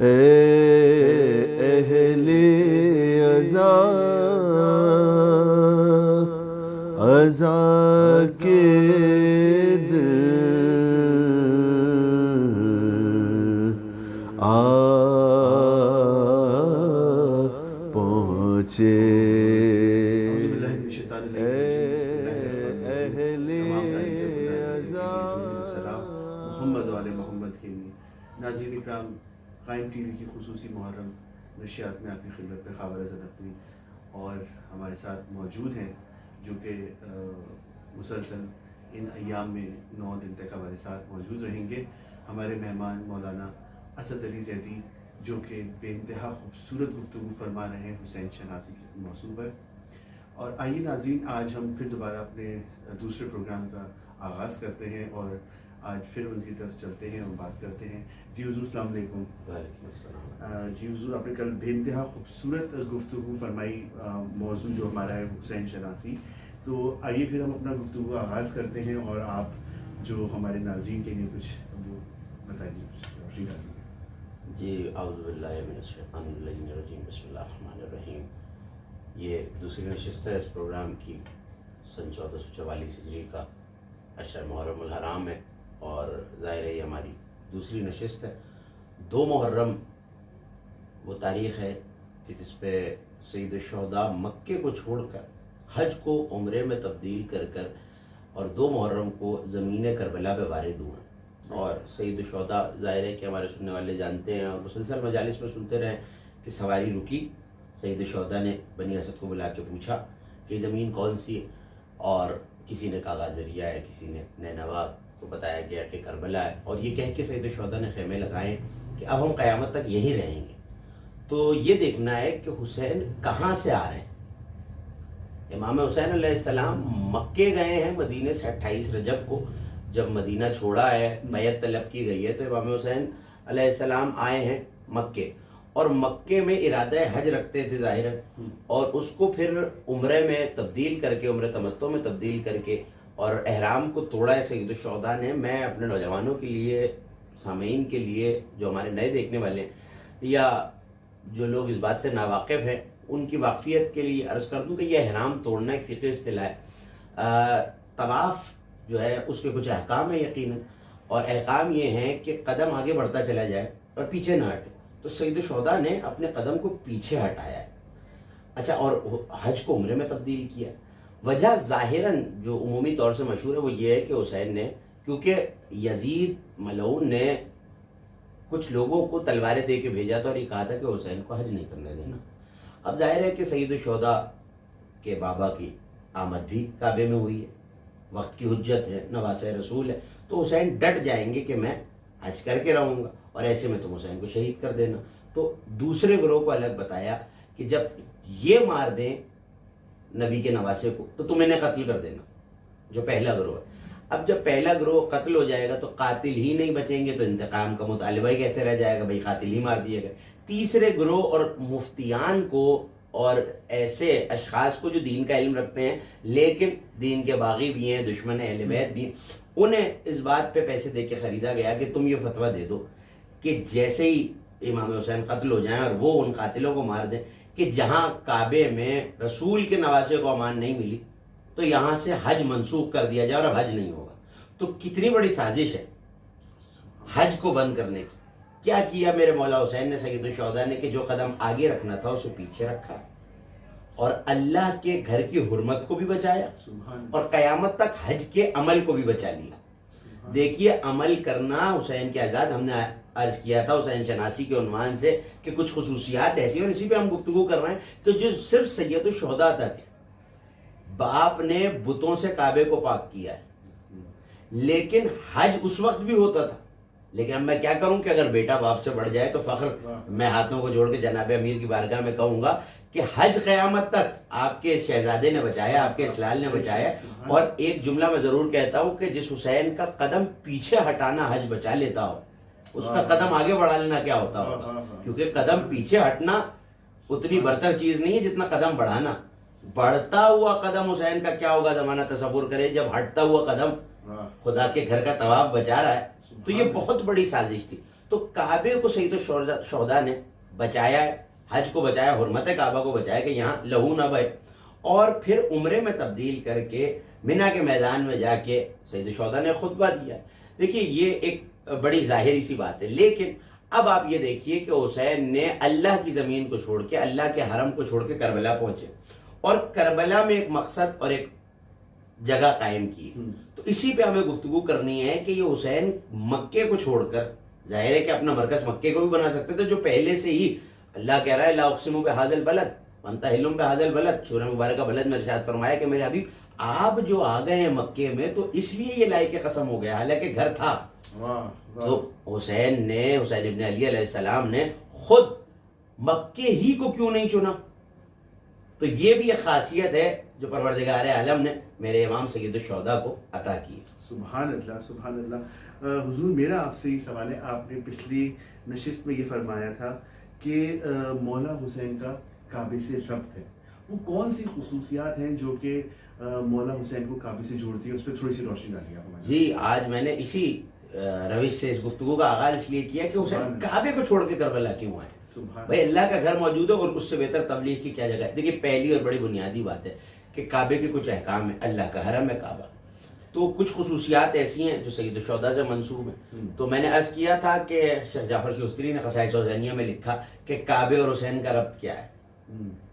اے اہل عزا عزا کے دل آ پہنچے، محمد وعلی محمد کے لیے ناظرین اکرام، قائم ٹی وی کی خصوصی محرم نشریات میں آپ کی خدمت میں خاور حضرت نقوی اور ہمارے ساتھ موجود ہیں، جو کہ مسلسل ان ایام میں 9 دن تک ہمارے ساتھ موجود رہیں گے۔ ہمارے مہمان مولانا اسد علی زیدی، جو کہ بے انتہا خوبصورت گفتگو فرما رہے ہیں حسین شناسی کے موضوع پر۔ اور آئیے ناظرین، آج ہم پھر دوبارہ اپنے دوسرے پروگرام کا آغاز کرتے ہیں اور آج پھر ان کی طرف چلتے ہیں اور بات کرتے ہیں۔ جی حضور السلام علیکم۔ وعلیکم السلام۔ جی حضور، آپ نے کل بے انتہا خوبصورت گفتگو فرمائی، موضوع جو ہمارا ہے حسین شناسی۔ تو آئیے پھر ہم اپنا گفتگو آغاز کرتے ہیں اور آپ جو ہمارے ناظرین کے لیے کچھ وہ بتائیے، روشنی ڈالیے۔ جی اعوذ باللہ من الشیطان الرجیم، بسم اللہ الرحمن الرحیم۔ یہ دوسری نشست ہے اس پروگرام کی، سن 1444 ہجری کا عشر محرم الحرام ہے، اور ظاہر ہے یہ ہماری دوسری نشست ہے۔ 2 محرم وہ تاریخ ہے کہ جس پہ سید الشہداء مکے کو چھوڑ کر حج کو عمرے میں تبدیل کر اور 2 محرم کو زمین کربلا پہ وارد ہوئے۔ اور سید الشہداء ظاہر ہے کہ ہمارے سننے والے جانتے ہیں، اور مسلسل مجالس میں سنتے رہے کہ سواری رکی، سید الشہداء نے بنی اسد کو بلا کے پوچھا کہ زمین کون سی ہے، اور کسی نے کہا غازریہ ہے، کسی نے نینوا کو بتایا گیا کہ کربلا ہے، اور یہ کہہ کے سید الشہداء نے خیمے لگائے کہ اب ہم قیامت تک یہی رہیں گے۔ تو یہ دیکھنا ہے کہ حسین کہاں سے آ رہے ہیں۔ امام حسین علیہ السلام مکے گئے ہیں مدینے سے 28 رجب کو، جب مدینہ چھوڑا ہے، بیعت طلب کی گئی ہے، تو امام حسین علیہ السلام آئے ہیں مکے، اور مکے میں ارادہ حج رکھتے تھے ظاہر ہے، اور اس کو پھر عمرے میں تبدیل کر کے، عمرہ تمتع میں تبدیل کر کے، اور احرام کو توڑا ہے سید الشہداء نے۔ میں اپنے نوجوانوں کے لیے، سامعین کے لیے، جو ہمارے نئے دیکھنے والے ہیں یا جو لوگ اس بات سے ناواقف ہیں، ان کی واقفیت کے لیے عرض کر دوں کہ یہ احرام توڑنا ایک فقہی اصطلاح ہے۔ طواف جو ہے اس کے کچھ احکام ہیں یقیناً، اور احکام یہ ہیں کہ قدم آگے بڑھتا چلا جائے اور پیچھے نہ ہٹے۔ تو سید الشہداء نے اپنے قدم کو پیچھے ہٹایا ہے، اچھا، اور حج کو عمرے میں تبدیل کیا۔ وجہ ظاہراً جو عمومی طور سے مشہور ہے وہ یہ ہے کہ حسین نے، کیونکہ یزید ملعون نے کچھ لوگوں کو تلواریں دے کے بھیجا تھا اور یہ کہا تھا کہ حسین کو حج نہیں کرنے دینا۔ اب ظاہر ہے کہ سید الشہداء کے بابا کی آمد بھی کعبے میں ہوئی ہے، وقت کی حجت ہے، نواسہ رسول ہے، تو حسین ڈٹ جائیں گے کہ میں حج کر کے رہوں گا، اور ایسے میں تم حسین کو شہید کر دینا۔ تو دوسرے گروہ کو الگ بتایا کہ جب یہ مار دیں نبی کے نواسے کو تو تم انہیں قتل کر دینا، جو پہلا گروہ ہے۔ اب جب پہلا گروہ قتل ہو جائے گا تو قاتل ہی نہیں بچیں گے، تو انتقام کا مطالبہ ہی کیسے رہ جائے گا، بھائی قاتل ہی مار دیے گئے۔ تیسرے گروہ اور مفتیان کو اور ایسے اشخاص کو جو دین کا علم رکھتے ہیں لیکن دین کے باغی بھی ہیں، دشمن اہل بیت بھی ہیں، انہیں اس بات پہ پیسے دے کے خریدا گیا کہ تم یہ فتویٰ دے دو کہ جیسے ہی امام حسین قتل ہو جائیں اور وہ ان قاتلوں کو مار دیں، کہ جہاں کعبے میں رسول کے نواسے کو امان نہیں ملی تو یہاں سے حج منسوخ کر دیا جائے اور اب حج نہیں ہوگا۔ تو کتنی بڑی سازش ہے حج کو بند کرنے کی۔ کیا کیا میرے مولا حسین نے، سید الشہداء نے، کہ جو قدم آگے رکھنا تھا اسے پیچھے رکھا، اور اللہ کے گھر کی حرمت کو بھی بچایا، اور قیامت تک حج کے عمل کو بھی بچا لیا۔ دیکھیے عمل کرنا حسین کے آزاد، ہم نے عرض کیا تھا حسین شناسی کے عنوان سے کہ کچھ خصوصیات ایسی، اور اسی پہ ہم گفتگو کر رہے ہیں کہ جو صرف سید الشہداء تک ہے۔ باپ نے بتوں سے کعبے کو پاک کیا ہے، لیکن حج اس وقت بھی ہوتا تھا، لیکن اب میں کیا کروں کہ اگر بیٹا باپ سے بڑھ جائے تو فخر میں ہاتھوں کو جوڑ کے جناب امیر کی بارگاہ میں کہوں گا کہ حج قیامت تک آپ کے شہزادے نے بچایا، آپ کے اسلال نے بچایا۔ اور ایک جملہ میں ضرور کہتا ہوں کہ جس حسین کا قدم پیچھے ہٹانا حج بچا لیتا ہو، اس کا قدم آگے بڑھا لینا کیا ہوتا ہوگا، کیونکہ قدم پیچھے ہٹنا اتنی برتر چیز نہیں ہے جتنا قدم بڑھانا۔ بڑھتا ہوا قدم حسین کا کیا ہوگا زمانہ تصور کرے، جب ہٹتا ہوا قدم خدا کے گھر کا طواف بچا رہا ہے۔ تو یہ بہت بڑی سازش تھی۔ تو کعبے کو سید الشہداء نے بچایا ہے، حج کو بچایا، حرمت کعبہ کو بچایا کہ یہاں لہو نہ بہے، اور پھر عمرے میں تبدیل کر کے منا کے میدان میں جا کے سید الشہداء نے خطبہ دیا. دیکھیے یہ ایک بڑی ظاہری سی بات ہے، لیکن اب آپ یہ دیکھیے کہ حسین نے اللہ کی زمین کو چھوڑ کے، اللہ کے حرم کو چھوڑ کے کربلا پہنچے، اور کربلا میں ایک مقصد اور ایک جگہ قائم کی. تو اسی پہ ہمیں گفتگو کرنی ہے کہ یہ حسین مکے کو چھوڑ کر، ظاہر ہے کہ اپنا مرکز مکے کو بھی بنا سکتے تھے، جو پہلے سے ہی اللہ کہہ رہا ہے لا اقسم بہذا البلد وانت حل بہذا البلد، سورہ مبارکہ بلد میں ارشاد فرمایا کہ میرے حبیب آپ جو آ گئے ہیں مکے میں تو اس لیے یہ لائق قسم ہو گیا، حالانکہ گھر تھا. تو حسین ابن علی علیہ السلام نے خود مکے ہی کو کیوں نہیں چنا؟ تو یہ بھی ایک خاصیت ہے جو پروردگار عالم نے میرے امام سید الشہداء کو عطا کی. سبحان اللہ سبحان اللہ. حضور میرا آپ سے یہ سوال ہے، آپ نے پچھلی نشست میں یہ فرمایا تھا کہ مولا حسین کا کعبے سے ربط ہے، وہ کون سی خصوصیات ہیں جو کہ مولا حسین کو کعبے سے جوڑتی ہے؟ اس پہ تھوڑی سی روشنی ڈالیے آپ. جی آج میں نے اسی روش سے اس گفتگو کا آغاز اس لیے کیا کہ حسین کعبے کو چھوڑ کے کربلا کیوں آئے؟ بھائی اللہ کا گھر موجود ہے اور اس سے بہتر تبلیغ کی کیا جگہ ہے؟ دیکھیے پہلی اور بڑی بنیادی بات ہے کہ کعبے کے کچھ احکام ہیں، اللہ کا حرم ہے کعبہ، تو کچھ خصوصیات ایسی ہیں جو سید الشہداء سے منسوب ہیں. تو میں نے عرض کیا تھا کہ شیخ جعفر شوستری نے خصائص حسینیہ میں لکھا کہ کعبے اور حسین کا ربط کیا ہے.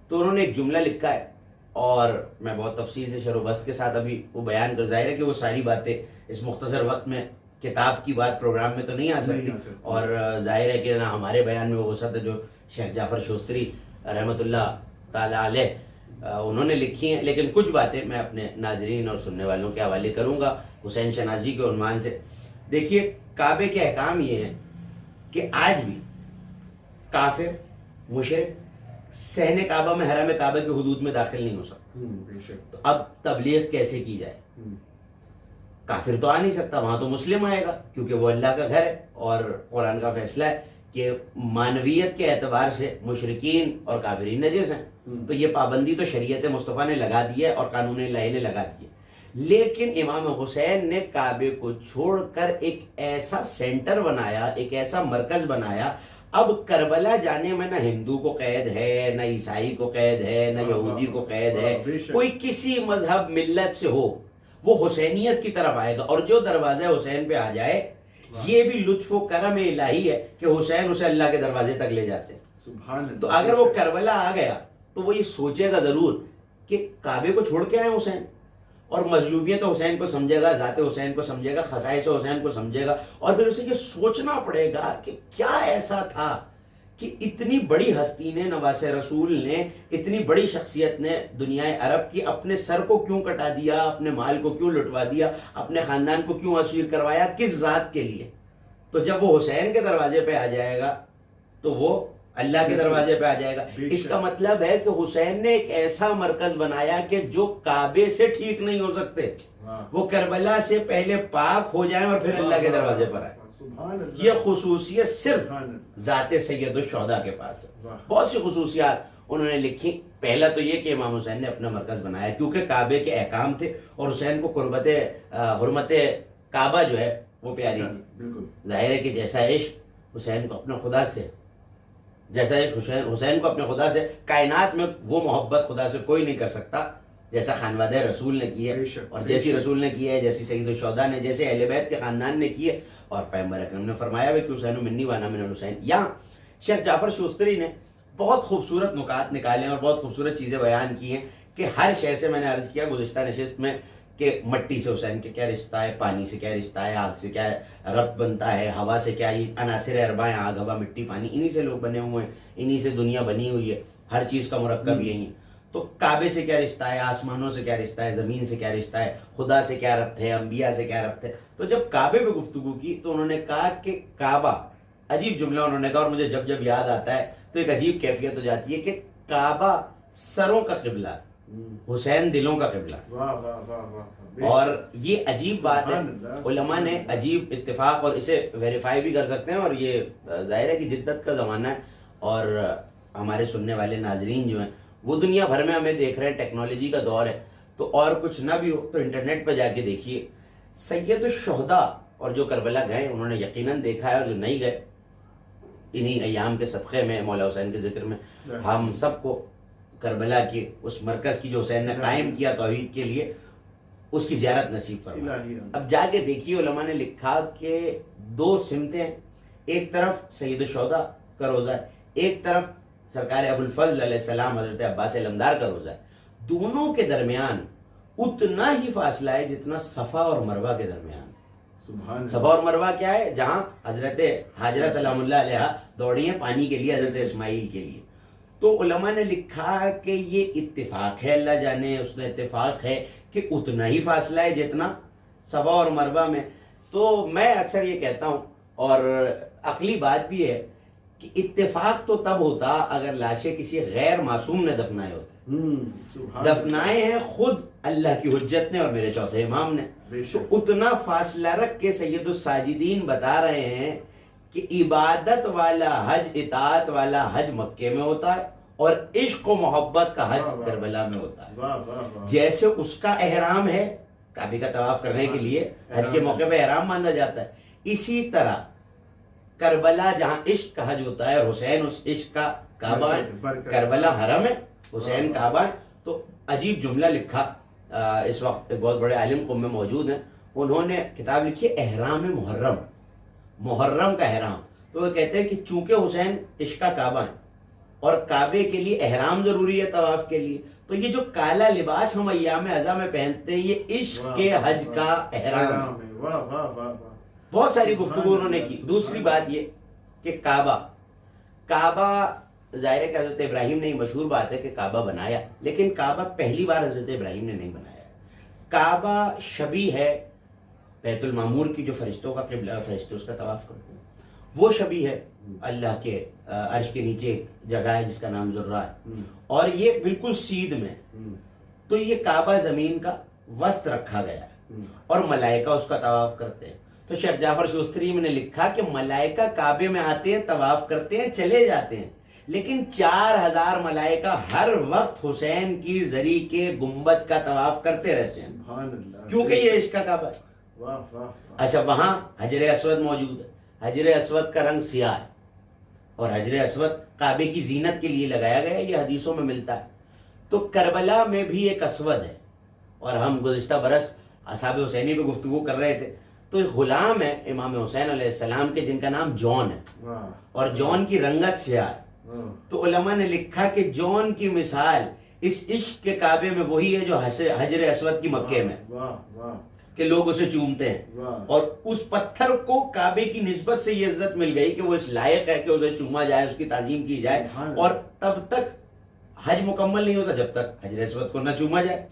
تو انہوں نے ایک جملہ لکھا ہے اور میں بہت تفصیل سے شرح و بسط کے ساتھ ابھی وہ بیان کر، ظاہر ہے کہ وہ ساری باتیں اس مختصر وقت میں کتاب کی بات پروگرام میں تو نہیں آ سکتی، اور ظاہر ہے کہ نہ ہمارے بیان میں وہ وسعت ہے جو شیخ جعفر شوستری رحمۃ اللہ تعالی علیہ انہوں نے لکھی ہیں. لیکن کچھ باتیں میں اپنے ناظرین اور سننے والوں کے حوالے کروں گا حسین شناسی کے عنوان سے. دیکھیے کعبے کے احکام یہ ہیں کہ آج بھی کافر مشرک صحن کعبہ میں حرم کعبہ کی حدود میں داخل نہیں ہو سکتا. تو اب تبلیغ کیسے کی جائے؟ کافر تو آ نہیں سکتا، وہاں تو مسلم آئے گا کیونکہ وہ اللہ کا گھر ہے، اور قرآن کا فیصلہ ہے کہ معنویت کے اعتبار سے مشرکین اور کافرین نجس ہیں. تو یہ پابندی تو شریعت مصطفیٰ نے لگا دی ہے اور قانون الہی نے لگا دی ہے. لیکن امام حسین نے کعبے کو چھوڑ کر ایک ایسا سینٹر بنایا، ایک ایسا مرکز بنایا. اب کربلا جانے میں نہ ہندو کو قید ہے، نہ عیسائی کو قید ہے، نہ یہودی کو قید ہے. کوئی کسی مذہب ملت سے ہو وہ حسینیت کی طرف آئے گا، اور جو دروازہ حسین پہ آ جائے یہ بھی لطف و کرم الہی ہے کہ حسین اسے اللہ کے دروازے تک لے جاتے ہیں. تو اگر وہ کربلا آ گیا تو وہ یہ سوچے گا ضرور کہ کعبے کو چھوڑ کے آئے حسین، اور مظلومیت حسین کو سمجھے گا، ذات حسین کو سمجھے گا، خصائص حسین کو سمجھے گا، اور پھر اسے یہ سوچنا پڑے گا کہ کیا ایسا تھا کہ اتنی بڑی ہستی نے، نواس رسول نے، اتنی بڑی شخصیت نے دنیا عرب کی اپنے سر کو کیوں کٹا دیا، اپنے مال کو کیوں لٹوا دیا، اپنے خاندان کو کیوں اسیر کروایا، کس ذات کے لیے؟ تو جب وہ حسین کے دروازے پہ آ جائے گا تو وہ اللہ کے دروازے پہ آ جائے گا. اس کا مطلب ہے کہ حسین نے ایک ایسا مرکز بنایا کہ جو کعبے سے ٹھیک نہیں ہو سکتے وہ کربلا سے پہلے پاک ہو جائیں اور پھر اللہ کے دروازے پر آئے. یہ خصوصیت صرف ذات سید الشہداء کے پاس ہے. بہت سی خصوصیات انہوں نے لکھی. پہلا تو یہ کہ امام حسین نے اپنا مرکز بنایا کیونکہ کعبے کے احکام تھے اور حسین کو حرمت کعبہ جو ہے وہ پیاری تھی. ظاہر ہے کہ جیسا عشق حسین کو اپنے خدا سے، جیسا ایک حسین کو اپنے خدا سے، کائنات میں وہ محبت خدا سے کوئی نہیں کر سکتا جیسا خانوادہ رسول نے کی ہے، اور جیسی رسول نے کی ہے، جیسی سید الشہداء نے، جیسے اہل بیت کے خاندان نے کی ہے. اور پیغمبر اکرم نے فرمایا ہے کہ حسین منی وانا من الحسین. یہاں شیخ جعفر شوستری نے بہت خوبصورت نکات نکالے اور بہت خوبصورت چیزیں بیان کی ہیں کہ ہر شے سے میں نے عرض کیا گزشتہ نشست میں کہ مٹی سے حسین کے کیا رشتہ ہے، پانی سے کیا رشتہ ہے، آگ سے کیا ربط بنتا ہے، ہوا سے کیا، یہ عناصر اربع ہیں، آگ ہوا مٹی پانی، انہی سے لوگ بنے ہوئے ہیں، انہی سے دنیا بنی ہوئی ہے، ہر چیز کا مرکب یہی ہے. تو کعبے سے کیا رشتہ ہے، آسمانوں سے کیا رشتہ ہے، زمین سے کیا رشتہ ہے، خدا سے کیا ربط ہے، انبیاء سے کیا ربط ہے. تو جب کعبے پہ گفتگو کی تو انہوں نے کہا کہ کعبہ، عجیب جملہ انہوں نے کہا اور مجھے جب جب یاد آتا ہے تو ایک عجیب کیفیت ہو جاتی ہے کہ کعبہ سروں کا قبلہ، حسین دلوں کا قبلہ. اور یہ عجیب بات ہے، علماء نے عجیب اتفاق، اور اسے ویریفائی بھی کر سکتے ہیں، اور یہ ظاہر ہے کہ جدت کا زمانہ ہے اور ہمارے سننے والے ناظرین جو ہیں وہ دنیا بھر میں ہمیں دیکھ رہے ہیں، ٹیکنالوجی کا دور ہے. تو اور کچھ نہ بھی ہو تو انٹرنیٹ پہ جا کے دیکھیے سید الشہداء، اور جو کربلا گئے انہوں نے یقیناً دیکھا ہے، اور جو نہیں گئے انہی ایام کے صدقے میں مولا حسین کے ذکر میں ہم سب کو کربلا کے اس مرکز کی جو حسین نے قائم کیا توحید کے لیے اس کی زیارت نصیب فرمائے. اب جا کے دیکھیے علماء نے لکھا کہ 2 سمتیں، ایک طرف سید الشہداء کا روزہ ہے، ایک طرف سرکار ابو الفضل علیہ السلام حضرت عباس علمدار کا روزہ ہے. دونوں کے درمیان اتنا ہی فاصلہ ہے جتنا صفا اور مروہ کے درمیان. صفا اور مروہ کیا ہے؟ جہاں حضرت حاجرہ سلام اللہ علیہ دوڑی ہیں پانی کے لیے حضرت اسماعیل کے لیے. تو علماء نے لکھا کہ یہ اتفاق ہے، اللہ جانے اس میں اتفاق ہے کہ اتنا ہی فاصلہ ہے جتنا صفا اور مروہ میں. تو میں اکثر یہ کہتا ہوں اور عقلی بات بھی ہے کہ اتفاق تو تب ہوتا اگر لاشیں کسی غیر معصوم نے دفنائے ہوتے. دفنائے ہیں خود اللہ کی حجت نے اور میرے چوتھے امام نے. تو اتنا فاصلہ رکھ کے سید الساجدین بتا رہے ہیں کہ عبادت والا حج، اطاعت والا حج مکے میں ہوتا ہے اور عشق و محبت کا حج کربلا میں ہوتا ہے. جیسے اس کا احرام ہے کعبے کا طواف کرنے کے لیے حج کے موقع پہ احرام باندھا جاتا ہے، اسی طرح کربلا جہاں عشق کا حج ہوتا ہے اور حسین اس عشق کا کعبہ ہے، کربلا حرم ہے، حسین کعبہ ہے. تو عجیب جملہ لکھا، اس وقت بہت بڑے عالم قوم میں موجود ہیں، انہوں نے کتاب لکھی احرام محرم، محرم کا احرام. تو وہ کہتے ہیں کہ چونکہ حسین عشق کا کعبہ ہے اور کعبے کے لیے احرام ضروری ہے طواف کے لیے، تو یہ جو کالا لباس ہم ایام اعضاء میں پہنتے ہیں یہ عشق کے حج کا احرام ہے. بہت ساری گفتگو انہوں نے کی. دوسری بات یہ کہ کعبہ ظاہر ہے کہ حضرت ابراہیم نے، مشہور بات ہے کہ کعبہ بنایا، لیکن کعبہ پہلی بار حضرت ابراہیم نے نہیں بنایا. کعبہ شبیہ ہے بیت المعمور کی، جو فرشتوں کا قبلہ، فرشتے اس کا طواف کرتے ہیں، وہ شبیہ ہے اللہ کے عرش کے نیچے ایک جگہ ہے جس کا نام ذرہ ہے، اور یہ بالکل سیدھ میں. تو یہ کعبہ زمین کا وسط رکھا گیا ہے اور ملائکہ اس کا طواف کرتے ہیں. تو شیخ جعفر شوستری نے لکھا کہ ملائکہ کعبے میں آتے ہیں، طواف کرتے ہیں، چلے جاتے ہیں، لیکن 4000 ملائکہ ہر وقت حسین کی زری کے گنبد کا طواف کرتے رہتے ہیں، کیونکہ یہ عشق کا کعبہ ہے. اچھا، وہاں حجر اسود موجود ہے. حجر اسود کا رنگ سیاہ ہے اور حجر اسود کعبے کی زینت کے لیے لگایا گیا ہے، یہ حدیثوں میں ملتا ہے. تو کربلا میں بھی ایک اسود ہے. اور ہم گزشتہ برس اصحاب حسینی پہ گفتگو کر رہے تھے، تو ایک غلام ہے امام حسین علیہ السلام کے جن کا نام جون ہے، اور جون کی رنگت سیاہ ہے. تو علماء نے لکھا کہ جون کی مثال اس عشق کے کعبے میں وہی ہے جو حجر اسود کی مکے میں، کہ لوگ اسے چومتے ہیں، اور اس پتھر کو کعبے کی نسبت سے یہ عزت مل گئی کہ وہ اس لائق ہے کہ اسے چوما جائے، اس کی تعظیم کی جائے. اور تب تک حج مکمل نہیں ہوتا جب تک حجر اسود کو نہ چوما جائے،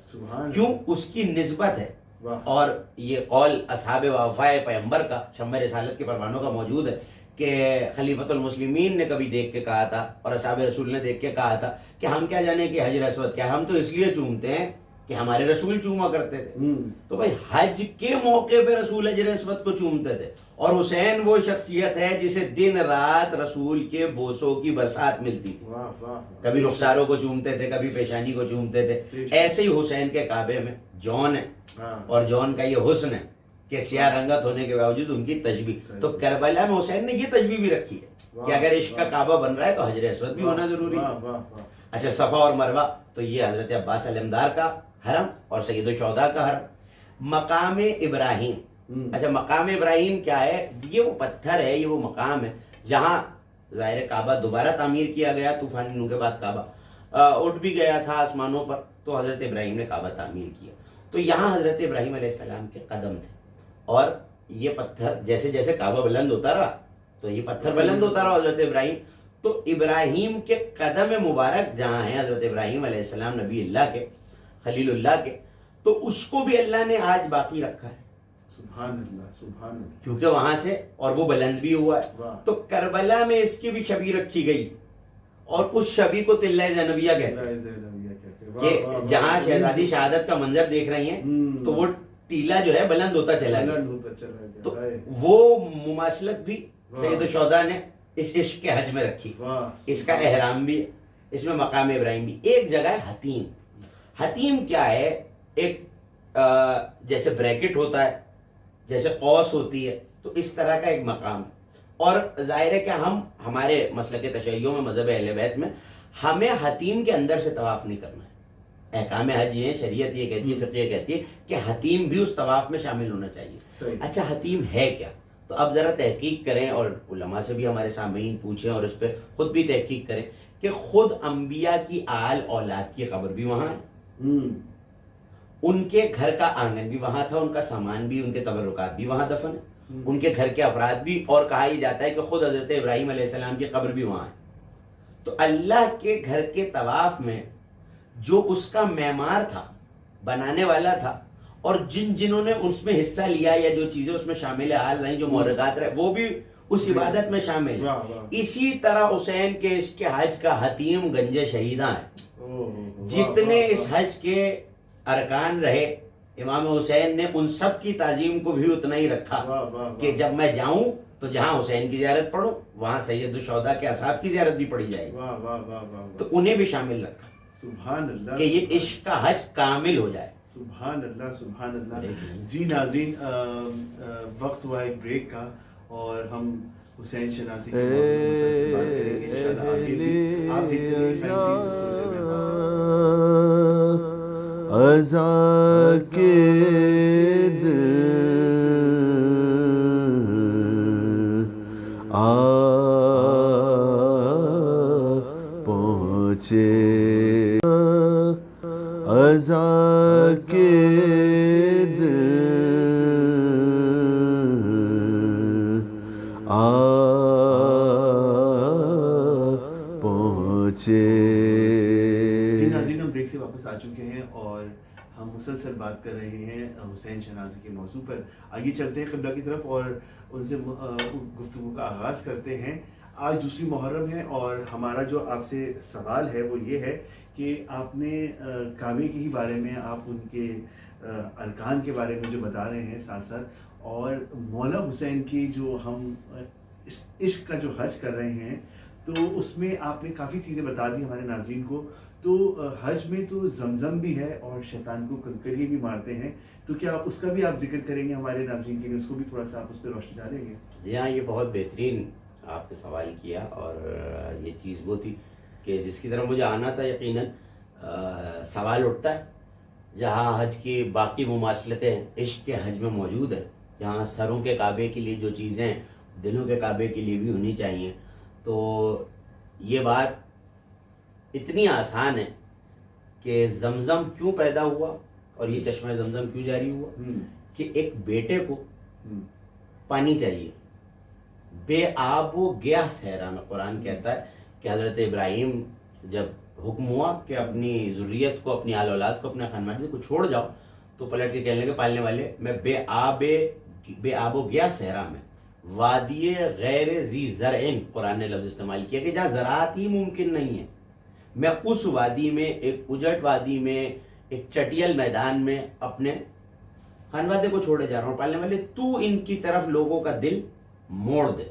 کیوں؟ اس کی نسبت ہے. اور یہ قول اصحاب وفا پیغمبر کا، شمع رسالت کے پروانوں کا موجود ہے کہ خلیفۃ المسلمین نے کبھی دیکھ کے کہا تھا اور اصحاب رسول نے دیکھ کے کہا تھا کہ ہم کیا جانے کہ حجر اسود کیا، ہم تو اس لیے چومتے ہیں کہ ہمارے رسول چوما کرتے تھے. تو بھائی حج کے موقع پہ رسول حجر اسود کو چومتے تھے، اور حسین وہ شخصیت ہے جسے دن رات رسول کے بوسوں کی برسات ملتی تھی. کبھی رخساروں کو چومتے تھے، کبھی پیشانی کو چومتے تھے. ایسے ہی حسین کے کعبے میں جون ہے، اور جون کا یہ حسن ہے کہ سیاہ رنگت ہونے کے باوجود ان کی تشبیہ. تو کربلا میں حسین نے یہ تشبیہ بھی رکھی ہے کہ اگر عشق کا کعبہ بن رہا ہے تو حجر اسود بھی ہونا ضروری ہے. اچھا، صفا اور مروہ تو یہ حضرت عباس علمدار کا حرم اور سید الشہداء کا حرم. مقام ابراہیم، اچھا مقام ابراہیم کیا ہے؟ یہ وہ پتھر ہے، یہ وہ مقام ہے جہاں ظاہر کعبہ دوبارہ تعمیر کیا گیا. طوفان نوح کے بعد کعبہ اٹھ بھی گیا تھا آسمانوں پر، تو حضرت ابراہیم نے کعبہ تعمیر کیا. تو یہاں حضرت ابراہیم علیہ السلام کے قدم تھے، اور یہ پتھر جیسے جیسے کعبہ بلند ہوتا رہا تو یہ پتھر بلند ہوتا رہا حضرت ابراہیم. تو ابراہیم کے قدم مبارک جہاں ہیں، حضرت ابراہیم علیہ السلام نبی اللہ کے، خلیل اللہ کے، تو اس کو بھی اللہ نے آج باقی رکھا ہے. سبحان اللہ، سبحان اللہ، کیونکہ وہاں سے اور وہ بلند بھی ہوا ہے. تو کربلا میں اس کی بھی شبیہ رکھی گئی، اور اس شبیہ کو تلہ زینبیہ کہتے ہیں، کہ جہاں شہزادی شہادت کا منظر دیکھ رہی ہیں تو وہ ٹیلا جو ہے بلند ہوتا چلا گیا. تو وہ مماثلت بھی سید الشہداء نے اس عشق کے حج میں رکھی. اس کا احرام بھی ہے، اس میں مقام ابراہیم بھی. ایک جگہ ہے حتیم. حتیم کیا ہے؟ ایک جیسے بریکٹ ہوتا ہے، جیسے قوس ہوتی ہے، تو اس طرح کا ایک مقام ہے. اور ظاہر ہے کہ ہم ہمارے مسلک تشیع میں مذہب اہل بیت میں ہمیں حتیم کے اندر سے طواف نہیں کرنا ہے. احکام حج یہ ہیں, شریعت یہ کہتی ہے, فقہ یہ کہتی ہے کہ حتیم بھی اس طواف میں شامل ہونا چاہیے. صحیح. اچھا حتیم ہے کیا؟ تو اب ذرا تحقیق کریں اور علماء سے بھی ہمارے سامعین پوچھیں اور اس پہ خود بھی تحقیق کریں کہ خود انبیاء کی آل اولاد کی قبر بھی وہاں ہے, ان کے گھر کا آنگن بھی وہاں تھا, ان کا سامان بھی, ان کے تبرکات بھی وہاں دفن ہے, ان کے گھر کے افراد بھی, اور کہا یہ جاتا ہے کہ خود حضرت ابراہیم علیہ السلام کی قبر بھی وہاں ہے. تو اللہ کے گھر کے طواف میں جو اس کا معمار تھا, بنانے والا تھا, اور جنہوں نے اس میں حصہ لیا یا جو چیزیں اس میں شامل حال رہیں, جو محرکات رہے, وہ بھی اس عبادت میں شامل ہیں. اسی طرح حسین کے اس کے حج کا حتیم گنج شہیداں ہے. جتنے اس حج کے ارکان رہے, امام حسین نے ان سب کی تعظیم کو بھی اتنا ہی رکھا کہ جب میں جاؤں تو جہاں حسین کی زیارت پڑھوں وہاں سید الشہداء کے اصحاب کی زیارت بھی پڑھی جائے گی, تو انہیں بھی شامل رکھا. سبحان اللہ, کہ یہ عشق کا حج کامل ہو جائے. سبحان اللہ, سبحان اللہ. جی ناظرین, وقت ہوا ایک بریک کا, اور ہم حسین شناسی کے موضوع سے بات کریں گے انشاءاللہ. آپ دیکھتے ازاں کے دل آ پہنچے, ازاں کے دل آ پہنچے. جی ناظرین, ہم بریک سے واپس آ چکے ہیں اور ہم مسلسل بات کر رہے ہیں حسین شناسی کے موضوع پر. آگے چلتے ہیں قبلہ کی طرف اور ان سے گفتگو کا آغاز کرتے ہیں. آج دوسری محرم ہے اور ہمارا جو آپ سے سوال ہے وہ یہ ہے کہ آپ نے کعبے کے ہی بارے میں, آپ ان کے ارکان کے بارے میں جو بتا رہے ہیں ساتھ ساتھ, اور مولا حسین کی جو ہم عشق کا جو حج کر رہے ہیں, تو اس میں آپ نے کافی چیزیں بتا دی ہمارے ناظرین کو. تو حج میں تو زمزم بھی ہے اور شیطان کو کنکریے بھی مارتے ہیں, تو کیا آپ اس کا بھی آپ ذکر کریں گے ہمارے ناظرین کے لیے, اس کو بھی تھوڑا سا آپ اس پہ روشنی ڈالیں گے؟ جی ہاں, یہ بہت بہترین آپ نے سوال کیا, اور یہ چیز وہ تھی کہ جس کی طرف مجھے آنا تھا. یقیناً سوال اٹھتا ہے جہاں حج کی باقی مماثلتیں عشق کے حج میں موجود ہیں, جہاں سروں کے کعبے کے لیے جو چیزیں دلوں کے کعبے کے لیے بھی ہونی چاہیے, تو یہ بات اتنی آسان ہے کہ زمزم کیوں پیدا ہوا اور یہ چشمہ زمزم کیوں جاری ہوا, کہ ایک بیٹے کو پانی چاہیے, بے آب و گیاہ صحرا میں. قرآن کہتا ہے کہ حضرت ابراہیم جب حکم ہوا کہ اپنی ذریت کو, اپنی آل اولاد کو, اپنے خاندان کو چھوڑ جاؤ, تو پلٹ کے کہنے لگے پالنے والے, میں بے آب و گیاہ صحرا میں, وادی غیر ذی زرع, قرآن نے لفظ استعمال کیا کہ جہاں زراعت ہی ممکن نہیں ہے, میں اس وادی میں, ایک اجڑ وادی میں, ایک چٹیل میدان میں اپنے خانوادے کو چھوڑے جا رہا ہوں. پالنے والے تو ان کی طرف لوگوں کا دل موڑ دے.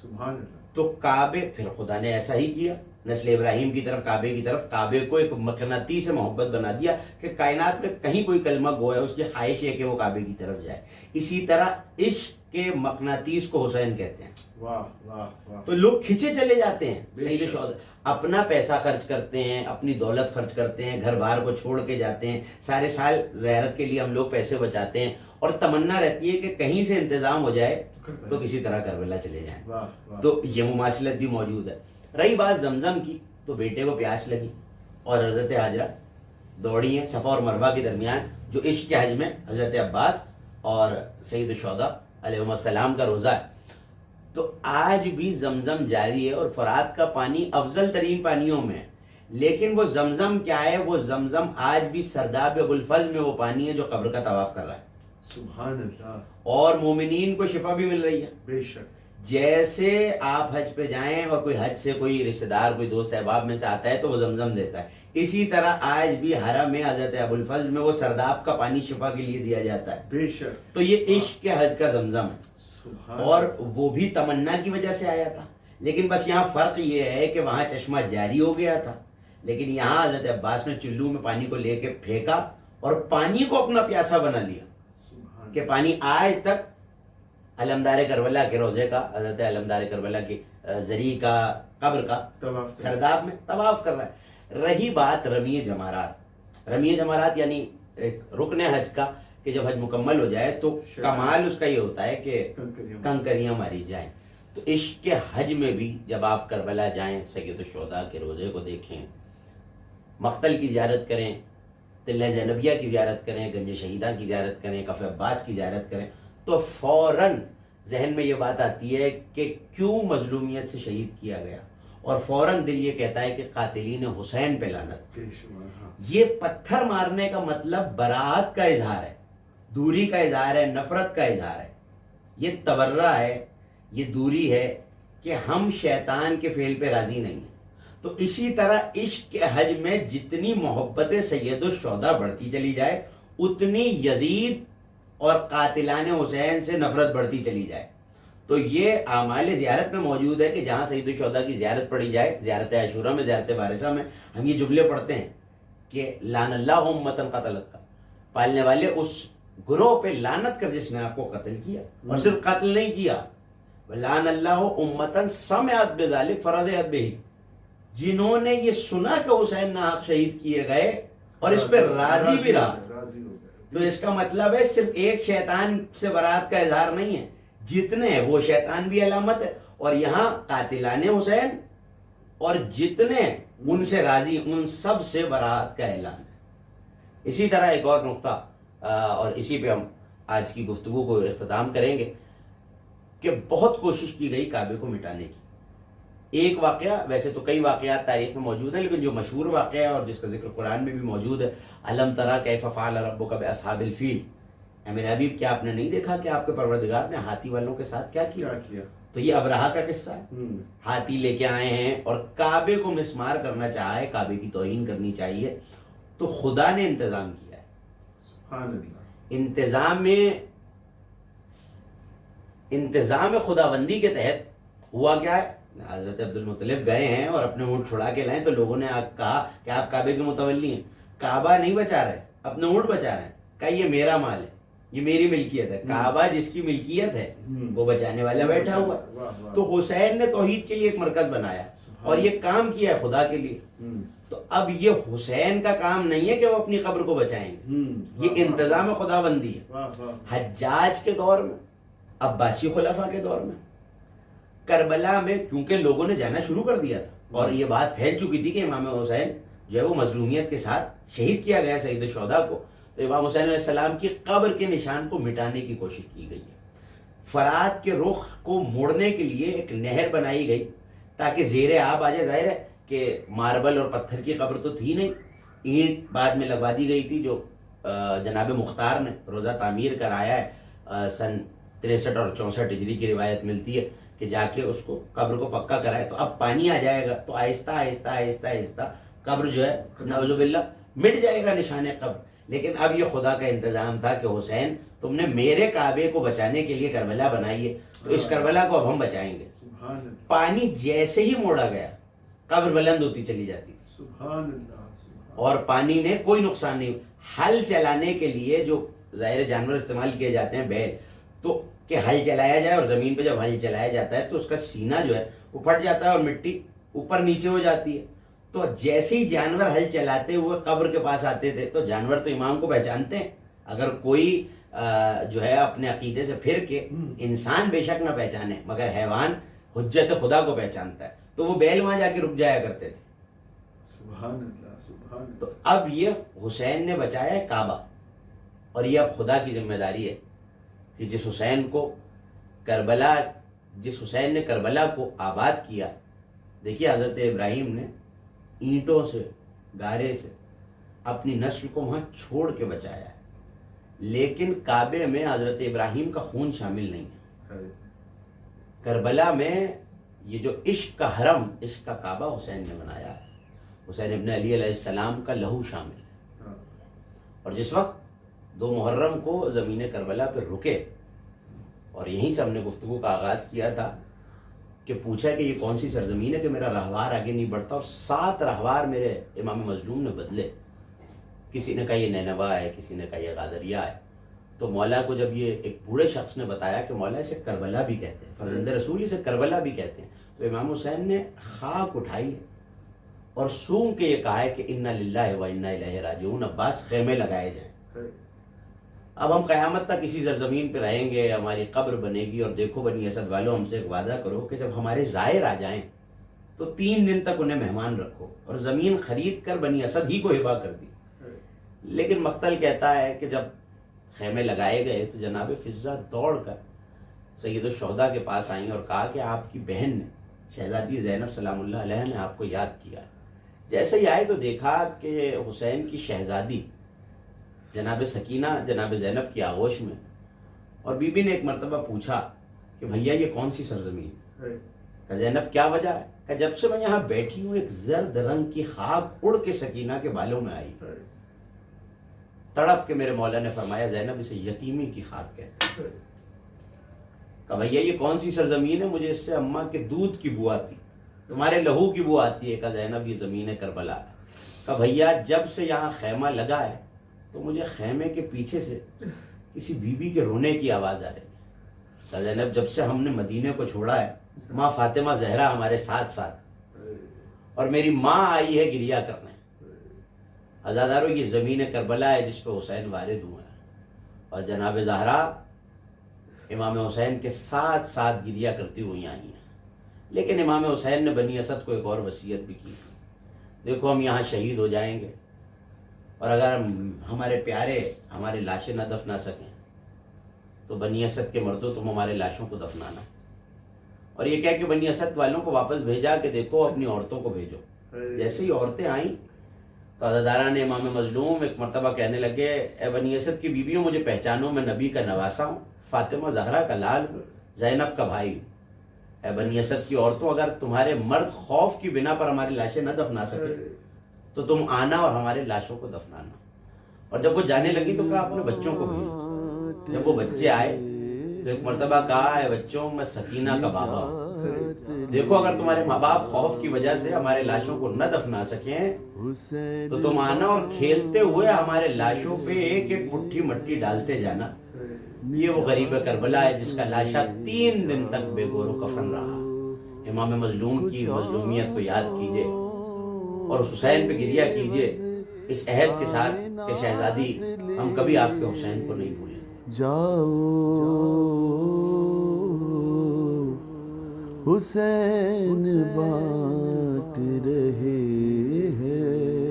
سبحان اللہ. تو کعبے, پھر خدا نے ایسا ہی کیا, نسل ابراہیم کی طرف کعبے کی طرف, کعبے کو ایک مقناطیس سے محبت بنا دیا کہ کائنات میں کہیں کوئی کلمہ گو ہے اس کی خواہش ہے کہ وہ کعبے کی طرف جائے. اسی طرح عشق کے مقناطیس کو حسین کہتے ہیں. واہ واہ واہ. تو لوگ کھینچے چلے جاتے ہیں. سید الشہداء اپنا پیسہ خرچ کرتے ہیں, اپنی دولت خرچ کرتے ہیں, گھر بار کو چھوڑ کے جاتے ہیں, سارے سال زیارت کے لیے ہم لوگ پیسے بچاتے ہیں, اور تمنا رہتی ہے کہ کہیں سے انتظام ہو جائے تو کسی طرح کربلا چلے جائیں. تو یہ مماثلت بھی موجود ہے. رہی بات زمزم کی, تو بیٹے کو پیاس لگی اور حضرت حاجرہ دوڑی ہیں صفا اور مروہ کے درمیان, جو عشق کے حج میں حضرت عباس اور سید الشہداء علیہ السلام کا روزہ ہے. تو آج بھی زمزم جاری ہے, اور فرات کا پانی افضل ترین پانیوں میں ہے, لیکن وہ زمزم کیا ہے, وہ زمزم آج بھی سرداب ابوالفضل میں وہ پانی ہے جو قبر کا طواف کر رہا ہے. سبحان اللہ. اور مومنین کو شفا بھی مل رہی ہے. بے شک. جیسے آپ حج پہ جائیں اور کوئی حج سے کوئی رشتہ دار, کوئی دوست احباب میں سے آتا ہے تو وہ زمزم دیتا ہے, اسی طرح آج بھی حرم میں حضرت ابوالفضل میں وہ سرداب کا پانی شفا کے لیے دیا جاتا ہے. بے شک. تو یہ عشق کے حج کا زمزم ہے, اور وہ بھی تمنا کی وجہ سے آیا تھا. لیکن بس یہاں فرق یہ ہے کہ وہاں چشمہ جاری ہو گیا تھا, لیکن یہاں حضرت عباس نے چلو میں پانی کو لے کے پھینکا اور پانی کو اپنا پیاسا بنا لیا, کہ پانی آج تک علمدار کربلا کے روزے کا، حضرت علمدار کربلا کی زری کا قبر کا سرداب میں طواف کر رہا ہے۔ رہی بات رمی جمارات، رمی جمارات یعنی ایک رکن حج کا، کہ جب حج مکمل ہو جائے تو کمال اس کا یہ ہوتا ہے کہ کنکریاں ماری جائیں۔ تو عشق کے حج میں بھی جب آپ کربلا جائیں، سید الشہداء کے روزے کو دیکھیں، مقتل کی زیارت کریں، تلہ زینبیہ کی زیارت کریں، گنج شہیدہ کی زیارت کریں، کف عباس کی زیارت کریں، تو فوراً ذہن میں یہ بات آتی ہے کہ کیوں مظلومیت سے شہید کیا گیا، اور فوراً دل یہ کہتا ہے کہ قاتلین حسین پہ لعنت۔ یہ پتھر مارنے کا مطلب براءت کا اظہار ہے، دوری کا اظہار ہے، نفرت کا اظہار ہے، یہ تبرہ ہے، یہ دوری ہے کہ ہم شیطان کے فعل پہ راضی نہیں ہیں۔ تو اسی طرح عشق کے حج میں جتنی محبت سید الشہداء بڑھتی چلی جائے، اتنی یزید اور قاتلان حسین سے نفرت بڑھتی چلی جائے۔ تو یہ اعمال زیارت میں موجود ہے کہ جہاں سید الشہداء کی زیارت پڑھی جائے، زیارت عاشورہ میں، زیارت بارثہ میں، ہم یہ جملے پڑھتے ہیں کہ لعن اللہ امۃ قتلت کا، پالنے والے اس گروہ پہ لعنت کر جس نے آپ کو قتل کیا، اور صرف قتل نہیں کیا، لعن اللہ امۃ سمعت بذلک فرضیت بہ، جنہوں نے یہ سنا کہ حسین ناحق شہید کیے گئے اور اس پہ راضی بھی رہا۔ تو اس کا مطلب ہے صرف ایک شیطان سے برات کا اظہار نہیں ہے، جتنے ہیں وہ شیطان بھی علامت ہے، اور یہاں قاتلان حسین اور جتنے ان سے راضی ان سب سے برات کا اعلان ہے۔ اسی طرح ایک اور نقطہ، اور اسی پہ ہم آج کی گفتگو کو اختتام کریں گے، کہ بہت کوشش کی گئی کعبے کو مٹانے کی۔ ایک واقعہ، ویسے تو کئی واقعات تاریخ میں موجود ہیں، لیکن جو مشہور واقعہ ہے اور جس کا ذکر قرآن میں بھی موجود ہے، الم تری کیف فعل ربک باصحاب الفیل، اے میرے حبیب کیا آپ نے نہیں دیکھا کہ آپ کے پروردگار نے ہاتھی والوں کے ساتھ کیا کیا؟ تو یہ ابرہہ کا قصہ ہے، ہاتھی لے کے آئے ہیں اور کعبے کو مسمار کرنا چاہا ہے، کعبے کی توہین کرنی چاہیے، تو خدا نے انتظام کیا ہے۔ سبحان اللہ۔ انتظام خداوندی کے تحت ہوا کیا ہے، حضرت عبد المطلب گئے ہیں اور اپنے اونٹ چھڑا کے لائیں، تو لوگوں نے کہا کہ آپ کعبے کے متولی ہیں، کعبہ نہیں بچا رہے، اپنے اونٹ بچا رہے ہیں، کہا یہ میرا مال ہے، یہ میری ملکیت ہے۔ کعبہ جس کی ملکیت ہے وہ بچانے والا بیٹھا ہوا ہے۔ تو حسین نے توحید کے لیے ایک مرکز بنایا اور یہ کام کیا ہے خدا کے لیے۔ تو اب یہ حسین کا کام نہیں ہے کہ وہ اپنی قبر کو بچائیں گے، یہ انتظام خداوندی ہے۔ حجاج کے دور میں، عباسی خلفاء کے دور میں، کربلا میں کیونکہ لوگوں نے جانا شروع کر دیا تھا اور یہ بات پھیل چکی تھی کہ امام حسین جو ہے وہ مظلومیت کے ساتھ شہید کیا گیا سید الشہداء کو، تو امام حسین علیہ السلام کی قبر کے نشان کو مٹانے کی کوشش کی گئی ہے۔ فرات کے رخ کو موڑنے کے لیے ایک نہر بنائی گئی تاکہ زیر آب آ جائے۔ ظاہر ہے کہ ماربل اور پتھر کی قبر تو تھی نہیں، اینٹ بعد میں لگوا دی گئی تھی، جو جناب مختار نے روزہ تعمیر کرایا ہے، سن 63 اور 64 ہجری کی روایت ملتی ہے کہ جا کے اس کو قبر کو پکا کرائے۔ تو اب پانی آ جائے گا تو آہستہ آہستہ آہستہ آہستہ قبر جو ہے نعوذ باللہ مٹ جائے گا نشان قبر۔ لیکن اب یہ خدا کا انتظام تھا کہ حسین تم نے میرے کعبے کو بچانے کے لیے کربلا بنائی ہے، تو اس کربلا کو اب ہم بچائیں گے۔ پانی جیسے ہی موڑا گیا قبر بلند ہوتی چلی جاتی تھی، اور پانی نے کوئی نقصان نہیں۔ ہل چلانے کے لیے جو ظاہر جانور استعمال کیے جاتے ہیں، بیل، تو کہ ہل چلایا جائے، اور زمین پہ جب ہل چلایا جاتا ہے تو اس کا سینہ جو ہے وہ پھٹ جاتا ہے اور مٹی اوپر نیچے ہو جاتی ہے۔ تو جیسے ہی جانور ہل چلاتے ہوئے قبر کے پاس آتے تھے، تو جانور تو امام کو پہچانتے ہیں، اگر کوئی جو ہے اپنے عقیدے سے پھر کے، انسان بے شک نہ پہچانے مگر حیوان حجت خدا کو پہچانتا ہے، تو وہ بیل وہاں جا کے رک جایا کرتے تھے۔ سبحان اللہ، سبحان اللہ۔ تو اب یہ حسین نے بچایا ہے کعبہ، اور یہ اب خدا کی ذمہ داری ہے کہ جس حسین نے کربلا کو آباد کیا۔ دیکھیے حضرت ابراہیم نے اینٹوں سے، گارے سے اپنی نسل کو وہاں چھوڑ کے بچایا ہے، لیکن کعبے میں حضرت ابراہیم کا خون شامل نہیں ہے۔ کربلا میں یہ جو عشق کا حرم، عشق کا کعبہ حسین نے بنایا ہے، حسین ابن علی علیہ السلام کا لہو شامل ہے۔ اور جس وقت 2 محرم کو زمین کربلا پہ رکے، اور یہیں سے ہم نے گفتگو کا آغاز کیا تھا کہ پوچھا کہ یہ کون سی سرزمین ہے کہ میرا رہوار آگے نہیں بڑھتا، اور 7 رہوار میرے امام مظلوم نے بدلے۔ کسی نے کہا یہ نینوا ہے، کسی نے کہا یہ غادریہ ہے، تو مولا کو جب یہ ایک بوڑھے شخص نے بتایا کہ مولا اسے کربلا بھی کہتے ہیں، فرزند رسول اسے کربلا بھی کہتے ہیں، تو امام حسین نے خاک اٹھائی اور سونگ کے یہ کہا ہے کہ انا للہ و انا الیہ راجعون، عباس خیمے لگائے جائیں۔ اب ہم قیامت تک اسی زمین پہ رہیں گے، ہماری قبر بنے گی، اور دیکھو بنی اسد والوں ہم سے ایک وعدہ کرو کہ جب ہمارے زائر آ جائیں تو 3 دن تک انہیں مہمان رکھو، اور زمین خرید کر بنی اسد ہی کو ہبا کر دی۔ لیکن مقتل کہتا ہے کہ جب خیمے لگائے گئے تو جناب فضہ دوڑ کر سید الشہداء کے پاس آئیں اور کہا کہ آپ کی بہن نے شہزادی زینب سلام اللہ علیہ نے آپ کو یاد کیا۔ جیسے ہی آئے تو دیکھا کہ حسین کی شہزادی جناب سکینہ جناب زینب کی آغوش میں، اور بی بی نے ایک مرتبہ پوچھا کہ بھیا یہ کون سی سرزمین ہے؟ کہ زینب کیا وجہ ہے؟ کہ جب سے میں یہاں بیٹھی ہوں ایک زرد رنگ کی خاک اڑ کے سکینہ کے بالوں میں آئی، تڑپ کے میرے مولا نے فرمایا زینب اسے یتیمی کی خاک کہتے ہیں۔ کہ بھیا یہ کون سی سرزمین ہے؟ مجھے اس سے اماں کے دودھ کی بو آتی، تمہارے لہو کی بو آتی ہے۔ کہ زینب یہ زمین کربلا ہے۔ کہ بھیا جب سے یہاں خیمہ لگا ہے تو مجھے خیمے کے پیچھے سے کسی بی بی کے رونے کی آواز آ رہی ہے۔ کہ زینب جب سے ہم نے مدینے کو چھوڑا ہے ماں فاطمہ زہرا ہمارے ساتھ ساتھ، اور میری ماں آئی ہے گریا کرنے۔ عزادارو یہ زمین کربلا ہے جس پہ حسین وارد ہوئے ہیں، اور جناب زہرا امام حسین کے ساتھ ساتھ گریا کرتی ہوئی آئی ہیں۔ لیکن امام حسین نے بنی اسد کو ایک اور وصیت بھی کی، دیکھو ہم یہاں شہید ہو جائیں گے، اور اگر ہمارے پیارے ہماری لاشیں نہ دفنا سکیں تو بنی اسد کے مردوں تم ہمارے لاشوں کو دفنانا۔ اور یہ کہہ کہ بنی اسد والوں کو واپس بھیجا کہ دیکھو اپنی عورتوں کو بھیجو۔ جیسے ہی عورتیں آئیں تو عزادارہ نے امام مظلوم ایک مرتبہ کہنے لگے اے بنی اسد کی بیویوں مجھے پہچانو، میں نبی کا نواسا ہوں، فاطمہ زہرا کا لال ہوں، زینب کا بھائی ہوں۔ اے بنی اسد کی عورتوں اگر تمہارے مرد خوف کی بنا پر ہماری لاشیں نہ دفنا سکے تو تم آنا اور ہمارے لاشوں کو دفنانا۔ اور جب وہ جانے لگی تو کہا اپنے بچوں کو بھیجو۔ جب وہ بچے آئے تو ایک مرتبہ کہا اے بچوں میں سکینہ کا بابا ہوں، دیکھو اگر تمہارے ماں باپ خوف کی وجہ سے ہمارے لاشوں کو نہ دفنا سکیں تو تم آنا اور کھیلتے ہوئے ہمارے لاشوں پہ ایک ایک مٹھی مٹی ڈالتے جانا۔ یہ وہ غریب کربلا ہے جس کا لاشا 3 دن تک بے گور و کفن رہا۔ امام مظلوم کی مظلومیت کو یاد کیجئے اور اس حسین پہ گریہ کیجئے اس عہد کے ساتھ کہ شہزادی ہم کبھی آپ کے حسین کو نہیں بھولیں۔ جاؤ حسین بانٹ رہے ہیں،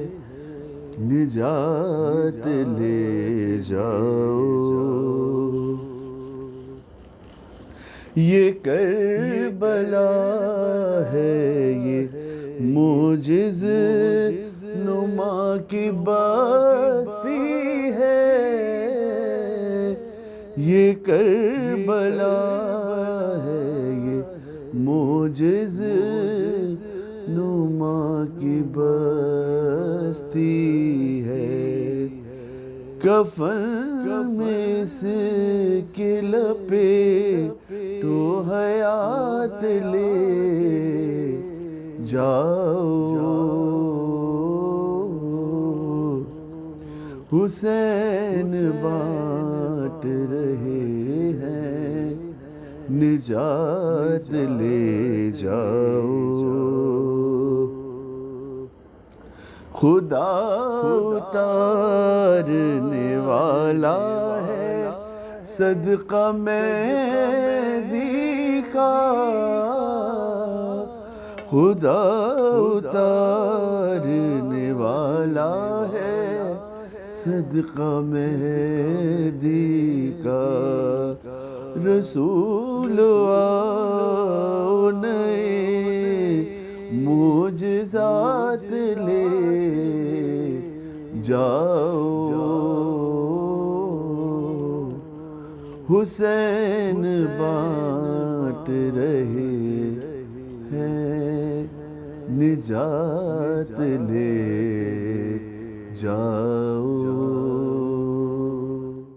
نجات لے جاؤ۔ یہ کربلا ہے یہ معجز نما کی بستی ہے، یہ کربلا ہے یہ معجز نما کی بستی ہے۔ کفن میں اس کے لپیٹو حیات لے جاؤ، حسین بانٹ رہے ہیں، نجات لے جاؤ۔ خدا اتارنے والا ہے صدقہ مہدی کا، خدا اتارنے والا ہے صدقہ مہدی کا۔ رسول آؤ نئے معجزات لے جاؤ، حسین بانٹ رہے ہیں، نجات لے جاؤ۔